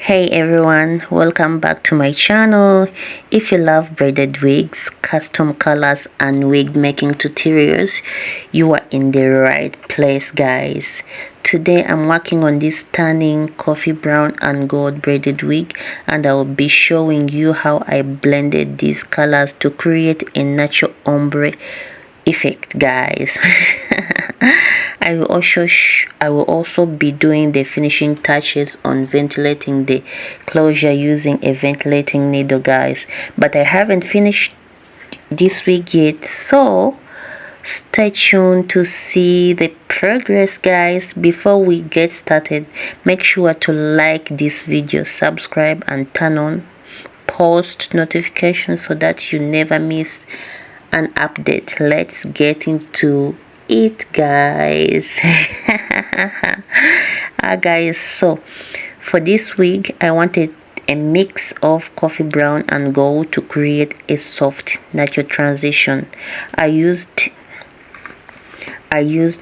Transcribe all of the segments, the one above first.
Hey everyone, welcome back to my channel. If you love braided wigs, custom colors and wig making tutorials, you are in the right place, guys. Today I'm working on this stunning coffee brown and gold braided wig, and I will be showing you how I blended these colors to create a natural ombre effect, guys. I will also be doing the finishing touches on ventilating the closure using a ventilating needle, guys, but I haven't finished this wig yet, so stay tuned to see the progress, guys. Before we get started, make sure to like this video, subscribe and turn on post notifications so that you never miss an update. Let's get into it, guys. Guys, so for this wig I wanted a mix of coffee brown and gold to create a soft natural transition. I used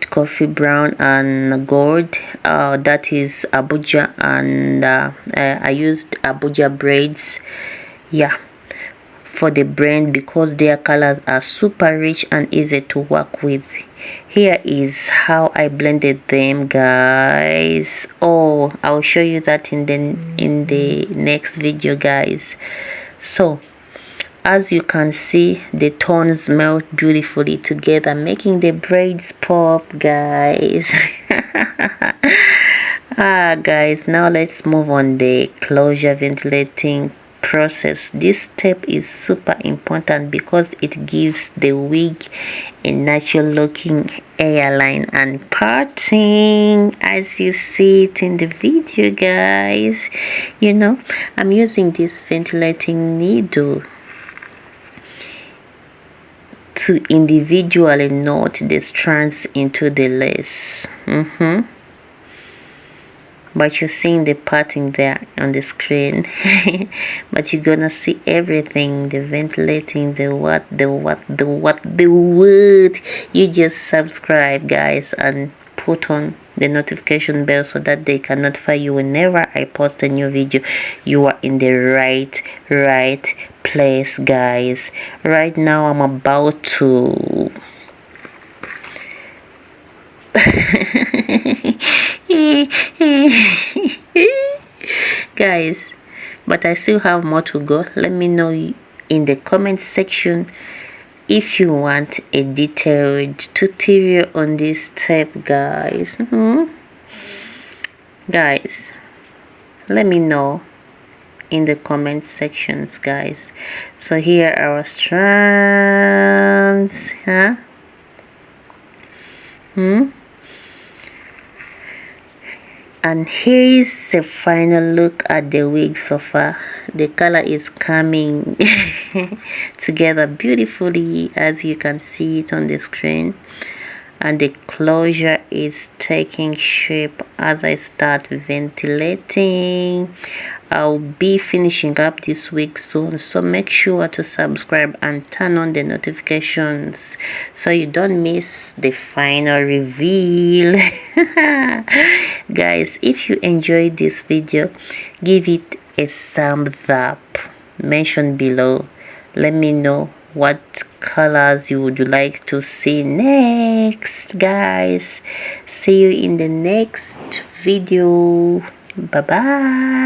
coffee brown and gold, that is Abuja, and I used Abuja braids, yeah, for the brand because their colors are super rich and easy to work with. Here is how I blended them, guys. Oh, I'll show you that in the next video, guys. So as you can see, the tones melt beautifully together, making the braids pop, guys. Guys, now let's move on the closure ventilating process. This step is super important because it gives the wig a natural looking hairline and parting, as you see it in the video, guys. You know, I'm using this ventilating needle to individually knot the strands into the lace. But you're seeing the parting there on the screen. But you're gonna see everything, the ventilating, the what. You just subscribe, guys, and put on the notification bell so that they can notify you whenever I post a new video. You are in the right place, guys. Right now I'm about to guys, but I still have more to go. Let me know in the comment section if you want a detailed tutorial on this step, guys. Guys, let me know in the comment sections, guys. So here are our strands, and here's a final look at the wig so far. The color is coming together beautifully, as you can see it on the screen, and the closure is taking shape as I start ventilating. I'll be finishing up this week soon, so make sure to subscribe and turn on the notifications so you don't miss the final reveal. Guys, if you enjoyed this video, give it a thumbs up, mention below, let me know what colors you would like to see next, guys. See you in the next video. Bye bye.